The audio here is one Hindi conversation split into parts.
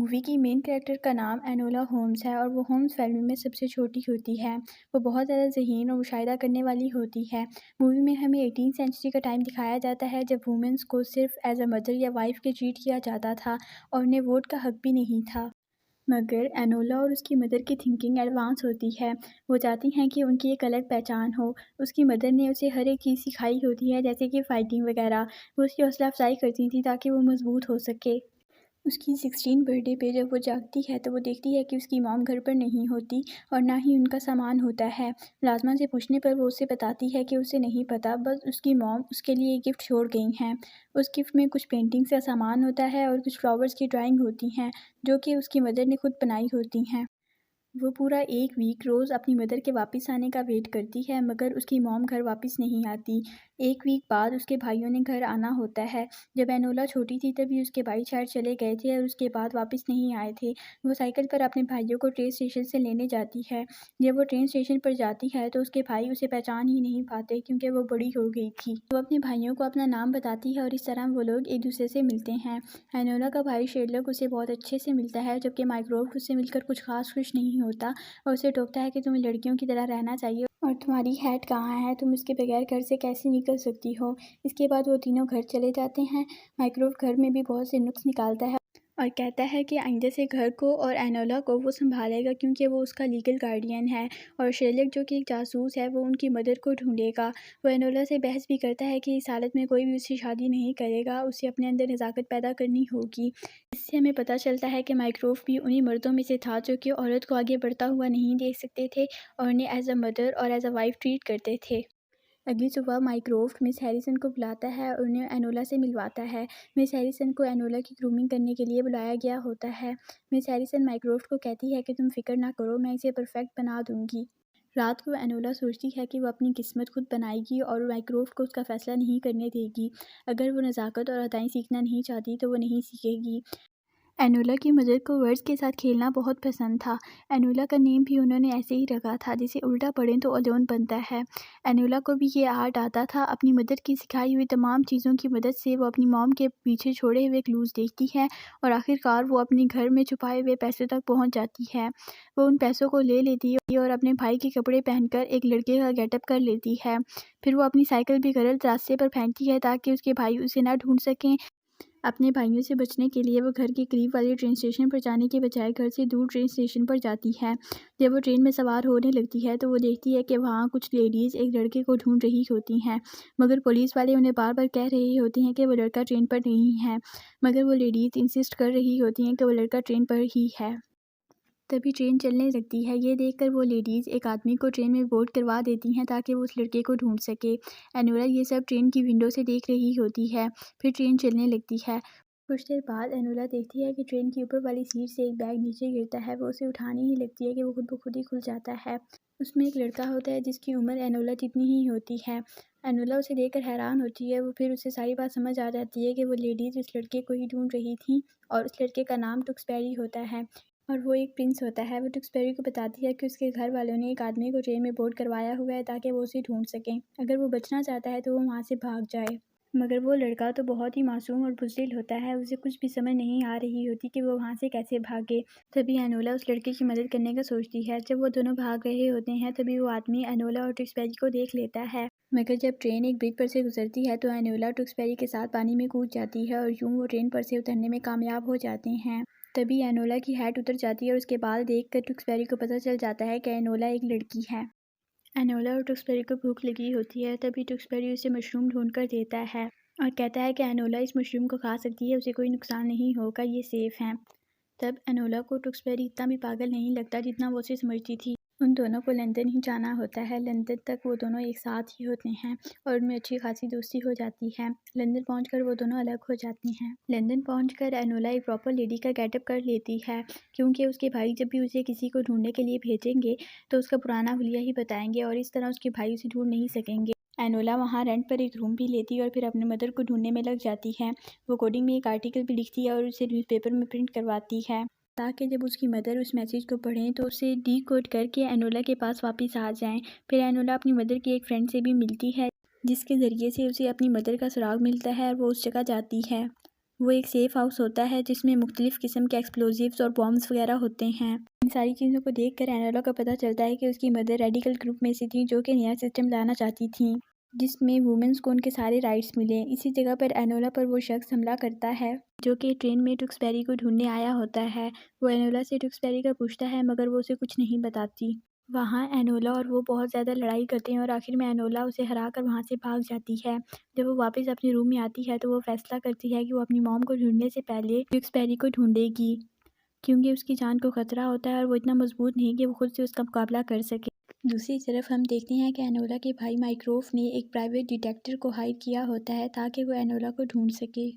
मूवी की मेन कैरेक्टर का नाम एनोला होम्स है और वो होम्स फैमिली में सबसे छोटी होती है। वो बहुत ज़्यादा ज़हीन और मुशाहिदा करने वाली होती है। मूवी में हमें 18th सेंचुरी का टाइम दिखाया जाता है जब वुमेन्स को सिर्फ एज अ मदर या वाइफ के ट्रीट किया जाता था और उन्हें वोट का हक भी नहीं था। मगर एनोला और उसकी मदर की थिंकिंग एडवांस होती है। वो चाहती हैं कि उनकी एक अलग पहचान हो। उसकी मदर ने उसे हर एक चीज़ सिखाई होती है, जैसे कि फ़ाइटिंग वगैरह। वो उसकी हौसला अफजाई करती थी ताकि वो मजबूत हो सके। उसकी 16 बर्थडे पे जब वो जागती है तो वो देखती है कि उसकी मॉम घर पर नहीं होती और ना ही उनका सामान होता है। लाज़मा से पूछने पर वो उसे बताती है कि उसे नहीं पता, बस उसकी मॉम उसके लिए एक गिफ्ट छोड़ गई हैं। उस गिफ्ट में कुछ पेंटिंग्स का सामान होता है और कुछ फ्लावर्स की ड्राइंग होती हैं, जो कि उसकी मदर ने खुद बनाई होती हैं। वो पूरा 1 वीक रोज़ अपनी मदर के वापस आने का वेट करती है, मगर उसकी मॉम घर वापस नहीं आती। 1 वीक बाद उसके भाइयों ने घर आना होता है। जब एनोला छोटी थी तभी उसके भाई शायद चले गए थे और उसके बाद वापस नहीं आए थे। वो साइकिल पर अपने भाइयों को ट्रेन स्टेशन से लेने जाती है। जब वो ट्रेन स्टेशन पर जाती है तो उसके भाई उसे पहचान ही नहीं पाते क्योंकि वो बड़ी हो गई थी। वो अपने भाइयों को अपना नाम बताती है और इस तरह वो लोग एक दूसरे से मिलते हैं। एनोला का भाई शेरलॉक उसे बहुत अच्छे से मिलता है, जबकि माइक्रोव उससे मिलकर कुछ खास खुश नहीं होता और उसे टोकता है कि तुम्हें लड़कियों की तरह रहना चाहिए और तुम्हारी हैट कहाँ है, तुम इसके बगैर घर से कैसे निकल सकती हो। इसके बाद वो तीनों घर चले जाते हैं। माइक्रोव घर में भी बहुत से नुक्स निकालता है और कहता है कि आइंदे से घर को और एनोला को वो संभालेगा क्योंकि वो उसका लीगल गार्डियन है। और शेरलॉक जो कि एक जासूस है, वो उनकी मदद को ढूंढेगा। वो एनोला से बहस भी करता है कि इस हालत में कोई भी उससे शादी नहीं करेगा, उसे अपने अंदर नज़ाकत पैदा करनी होगी। इससे हमें पता चलता है कि माइक्रोव भी उन्हीं मर्दों में से था जो कि औरत को आगे बढ़ता हुआ नहीं देख सकते थे और उन्हें एज अ मदर और एज अ वाइफ ट्रीट करते थे। अगली सुबह माइक्रोफ्ट मिस हैरिसन को बुलाता है और उन्हें एनोला से मिलवाता है। मिस हैरिसन को एनोला की ग्रूमिंग करने के लिए बुलाया गया होता है। मिस हैरिसन माइक्रोफ्ट को कहती है कि तुम फिक्र ना करो, मैं इसे परफेक्ट बना दूंगी। रात को एनोला सोचती है कि वो अपनी किस्मत खुद बनाएगी और माइक्रोफ्ट को उसका फ़ैसला नहीं करने देगी। अगर वो नज़ाकत और अदाएँ सीखना नहीं चाहती तो वो नहीं सीखेगी। एनोला की मदर को वर्ड्स के साथ खेलना बहुत पसंद था। एनोला का नेम भी उन्होंने ऐसे ही रखा था, जिसे उल्टा पढ़ें तो अलोन बनता है। एनोला को भी ये आर्ट आता था। अपनी मदर की सिखाई हुई तमाम चीज़ों की मदद से वो अपनी मॉम के पीछे छोड़े हुए क्लूज़ देखती है और आखिरकार वो अपने घर में छुपाए हुए पैसों तक पहुंच जाती है। वो उन पैसों को ले लेती है और अपने भाई के कपड़े पहनकर एक लड़के का गेटअप कर लेती है। फिर वो अपनी साइकिल भी गलत रास्ते पर फेंकती है ताकि उसके भाई उसे ना ढूंढ सकें। अपने भाइयों से बचने के लिए वो घर के करीब वाले ट्रेन स्टेशन पर जाने के बजाय घर से दूर ट्रेन स्टेशन पर जाती है। जब वो ट्रेन में सवार होने लगती है तो वो देखती है कि वहाँ कुछ लेडीज़ एक लड़के को ढूंढ रही होती हैं, मगर पुलिस वाले उन्हें बार बार कह रहे होते हैं कि वो लड़का ट्रेन पर नहीं है। मगर वो लेडीज़ इंसिस्ट कर रही होती हैं कि वो लड़का ट्रेन पर ही है। तभी ट्रेन चलने लगती है। ये देखकर वो लेडीज़ एक आदमी को ट्रेन में बोर्ड करवा देती हैं ताकि वो उस लड़के को ढूंढ सके। एनोरा ये सब ट्रेन की विंडो से देख रही होती है। फिर ट्रेन चलने लगती है। कुछ देर बाद एनोला देखती है कि ट्रेन की ऊपर वाली सीट से एक बैग नीचे गिरता है। वो उसे उठाने ही लगती है कि वो खुद ब खुद ही खुल जाता है। उसमें एक लड़का होता है जिसकी उम्र एनोला जितनी ही होती है। एनोला उसे देखकर हैरान होती है। वो फिर उसे सारी बात समझ आ जाती है कि वो लेडीज़ उस लड़के को ही ढूंढ रही थी और उस लड़के का नाम टुक्सबेरी होता है और वो एक प्रिंस होता है। वो टुक्सबेरी को बताती है कि उसके घर वालों ने एक आदमी को ट्रेन में बोर्ड करवाया हुआ है ताकि वो उसे ढूंढ सकें। अगर वो बचना चाहता है तो वो वहाँ से भाग जाए। मगर वो लड़का तो बहुत ही मासूम और बुज़दिल होता है। उसे कुछ भी समझ नहीं आ रही होती कि वो वहाँ से कैसे भागे। तभी एनोला उस लड़के की मदद करने का सोचती है। जब वो दोनों भाग रहे होते हैं तभी वो आदमी एनोला और टुक्सबेरी को देख लेता है। मगर जब ट्रेन एक ब्रिज पर से गुजरती है तो एनोला टुक्सबेरी के साथ पानी में कूद जाती है और यूं वो ट्रेन पर से उतरने में कामयाब हो जाते हैं। तभी एनोला की हैट उतर जाती है और उसके बाल देखकर टुक्सबेरी को पता चल जाता है कि एनोला एक लड़की है। एनोला और टुक्सबेरी को भूख लगी होती है। तभी टुक्सबेरी उसे मशरूम ढूंढ कर देता है और कहता है कि एनोला इस मशरूम को खा सकती है, उसे कोई नुकसान नहीं होगा, ये सेफ़ है। तब एनोला को टुक्सबेरी इतना भी पागल नहीं लगता जितना वो उसे समझती थी। उन दोनों को लंदन ही जाना होता है। लंदन तक वो दोनों एक साथ ही होते हैं और उनमें अच्छी खासी दोस्ती हो जाती है। लंदन पहुंचकर वो दोनों अलग हो जाते हैं। लंदन पहुंचकर एनोला एक प्रॉपर लेडी का गेटअप कर लेती है क्योंकि उसके भाई जब भी उसे किसी को ढूंढने के लिए भेजेंगे तो उसका पुराना हुलिया ही बताएंगे और इस तरह उसके भाई उसे ढूंढ नहीं सकेंगे। एनोला वहाँ रेंट पर एक रूम भी लेती है और फिर अपने मदर को ढूंढने में लग जाती है। वो कोडिंग में एक आर्टिकल भी लिखती है और उसे न्यूज़पेपर में प्रिंट करवाती है ताकि जब उसकी मदर उस मैसेज को पढ़ें तो उसे डीकोड करके एनोला के पास वापस आ जाएं। फिर एनोला अपनी मदर की एक फ्रेंड से भी मिलती है जिसके ज़रिए से उसे अपनी मदर का सुराग मिलता है और वो उस जगह जाती है। वो एक सेफ़ हाउस होता है जिसमें मुख्तलिफ़ किस्म के एक्सप्लोजिव्स और बॉम्ब्स वगैरह होते हैं। इन सारी चीज़ों को देखकर एनोला को पता चलता है कि उसकी मदर रेडिकल ग्रुप में से थी जो कि नया सिस्टम लाना चाहती थी जिसमें वुमेन्स को उनके सारे राइट्स मिले। इसी जगह पर एनोला पर वो शख्स हमला करता है जो कि ट्रेन में ट्यूक्सबेरी को ढूंढने आया होता है। वो एनोला से ट्यूक्सबेरी का पूछता है मगर वो उसे कुछ नहीं बताती। वहाँ एनोला और वो बहुत ज़्यादा लड़ाई करते हैं और आखिर में एनोला उसे हरा कर वहाँ से भाग जाती है। जब वो वापस अपने रूम में आती है तो वो फैसला करती है कि वो अपनी मॉम को ढूंढने से पहले ट्यूक्सबेरी को ढूंढेगी क्योंकि उसकी जान को खतरा होता है और वो इतना मजबूत नहीं कि वो खुद से उसका मुकाबला कर सके। दूसरी तरफ हम देखते हैं कि एनोला के भाई माइक्रोफ ने एक प्राइवेट डिटेक्टिव को हायर किया होता है ताकि वो एनोला को ढूंढ सके।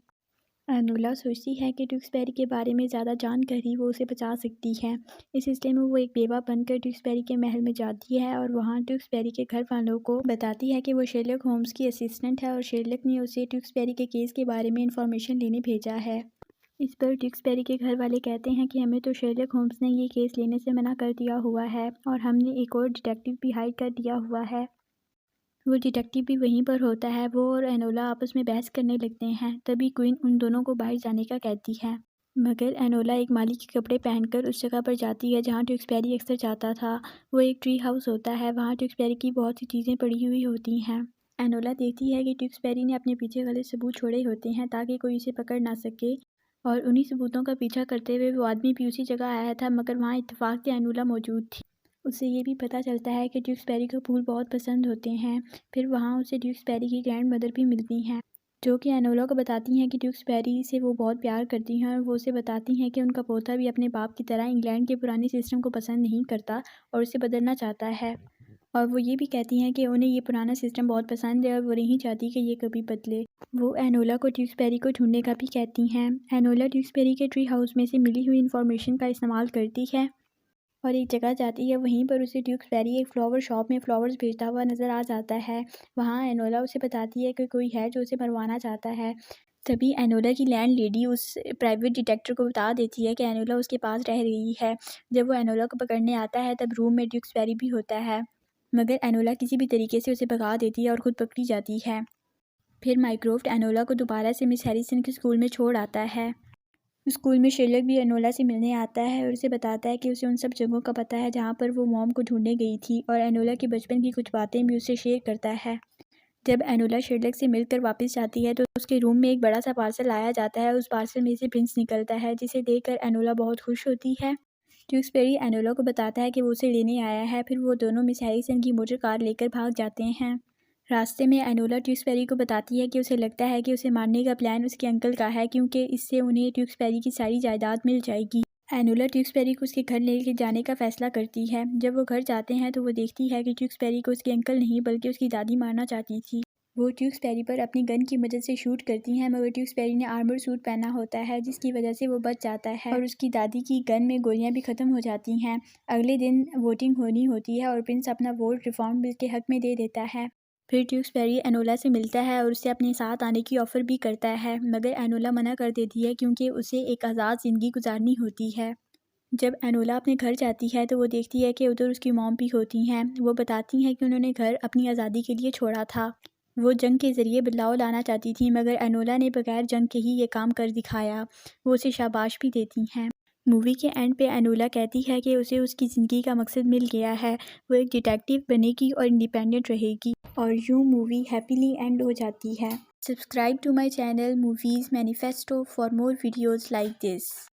एनोला सोचती है कि ट्यूक्सबेरी के बारे में ज़्यादा जानकारी वो उसे बचा सकती है। इस सिलसिले में वो एक बेवा बनकर ट्यूक्सबेरी के महल में जाती है और वहाँ ट्यूक्सबेरी के घर वालों को बताती है कि वो शेरलॉक होम्स की असिस्टेंट है और शेरलॉक ने उसे ट्यूक्सबेरी के केस के बारे में इंफॉर्मेशन लेने भेजा है। इस पर ट्यूक्सबेरी के घर वाले कहते हैं कि हमें तो शेरलॉक होम्स ने ये केस लेने से मना कर दिया हुआ है और हमने एक और डिटेक्टिव भी हायर कर दिया हुआ है। वो डिटेक्टिव भी वहीं पर होता है। वो और एनोला आपस में बहस करने लगते हैं। तभी क्वीन उन दोनों को बाहर जाने का कहती है मगर एनोला एक माली के कपड़े पहनकर उस जगह पर जाती है जहाँ ट्यूक्सबेरी अक्सर जाता था। वो एक ट्री हाउस होता है। वहाँ ट्यूक्सबेरी की बहुत सी चीज़ें पड़ी हुई होती हैं। एनोला देखती है कि ट्यूक्सबेरी ने अपने पीछे वाले सबूत छोड़े होते हैं ताकि कोई इसे पकड़ ना सके और उन्हीं सबूतों का पीछा करते हुए वो आदमी भी उसी जगह आया था मगर वहाँ इत्तेफाक से एनोला मौजूद थी। उसे ये भी पता चलता है कि ट्यूक्सबेरी को फूल बहुत पसंद होते हैं। फिर वहाँ उसे ट्यूक्सबेरी की ग्रैंड मदर भी मिलती हैं जो कि एनोला को बताती हैं कि ट्यूक्सबेरी से वो बहुत प्यार करती हैं और वो उसे बताती हैं कि उनका पोता भी अपने बाप की तरह इंग्लैंड के पुराने सिस्टम को पसंद नहीं करता और उसे बदलना चाहता है। और वो ये भी कहती हैं कि उन्हें ये पुराना सिस्टम बहुत पसंद है और वो नहीं चाहती कि ये कभी बदले। वो एनोला को ट्यूक्सबेरी को ढूंढने का भी कहती हैं। एनोला ट्यूक्सबेरी के ट्री हाउस में से मिली हुई इन्फॉर्मेशन का इस्तेमाल करती है और एक जगह जाती है। वहीं पर उसे ट्यूक्सबेरी एक फ्लावर शॉप में फ्लावर्स बेचता हुआ नज़र आ जाता है। वहाँ एनोला उसे बताती है कि कोई है जो उसे मरवाना चाहता है। तभी एनोला की लैंड लेडी उस प्राइवेट डिटेक्टिव को बता देती है कि एनोला उसके पास रह रही है। जब वो एनोला को पकड़ने आता है तब रूम में ट्यूक्सबेरी भी होता है मगर एनोला किसी भी तरीके से उसे भगा देती है और ख़ुद पकड़ी जाती है। फिर माइक्रोफ्ट एनोला को दोबारा से मिस हैरिसन के स्कूल में छोड़ आता है। स्कूल में शेरलॉक भी एनोला से मिलने आता है और उसे बताता है कि उसे उन सब जगहों का पता है जहाँ पर वो मॉम को ढूंढने गई थी और एनोला के बचपन की कुछ बातें भी उससे शेयर करता है। जब एनोला शेरलॉक से मिलकर वापस जाती है तो उसके रूम में एक बड़ा सा पार्सल आया जाता है। उस पार्सल में से प्रिंस निकलता है जिसे देखकर एनोला बहुत खुश होती है। ट्यूक्सबेरी एनोला को बताता है कि वो उसे लेने आया है। फिर वो दोनों मिस हैरिसन की मोटर कार लेकर भाग जाते हैं। रास्ते में एनोला ट्यूक्सबेरी को बताती है कि उसे लगता है कि उसे मारने का प्लान उसके अंकल का है क्योंकि इससे उन्हें ट्यूक्सबेरी की सारी जायदाद मिल जाएगी। एनोला ट्यूक्सबेरी को उसके घर लेके जाने का फैसला करती है। जब वो घर जाते हैं तो वो देखती है कि ट्यूक्सबेरी को उसके अंकल नहीं बल्कि उसकी दादी मारना चाहती थी। वो ट्यूक्सबेरी पर अपनी गन की मदद से शूट करती हैं मगर ट्यूक्सबेरी ने आर्मर सूट पहना होता है जिसकी वजह से वो बच जाता है और उसकी दादी की गन में गोलियां भी ख़त्म हो जाती हैं। अगले दिन वोटिंग होनी होती है और प्रिंस अपना वोट रिफॉर्म बिल के हक में दे देता है। फिर ट्यूक्सबेरी एनोला से मिलता है और उससे अपने साथ आने की ऑफ़र भी करता है मगर एनोला मना कर देती है क्योंकि उसे एक आज़ाद ज़िंदगी गुजारनी होती है। जब एनोला अपने घर जाती है तो वो देखती है कि उधर उसकी मॉम भी होती हैं। वो बताती हैं कि उन्होंने घर अपनी आज़ादी के लिए छोड़ा था। वो जंग के ज़रिए बदलाव लाना चाहती थी मगर एनोला ने बगैर जंग के ही ये काम कर दिखाया। वो उसे शाबाश भी देती हैं। मूवी के एंड पे एनोला कहती है कि उसे उसकी ज़िंदगी का मकसद मिल गया है। वो एक डिटेक्टिव बनेगी और इंडिपेंडेंट रहेगी और यूँ मूवी हैप्पीली एंड हो जाती है। Subscribe to my channel Movies Manifesto for more videos like this.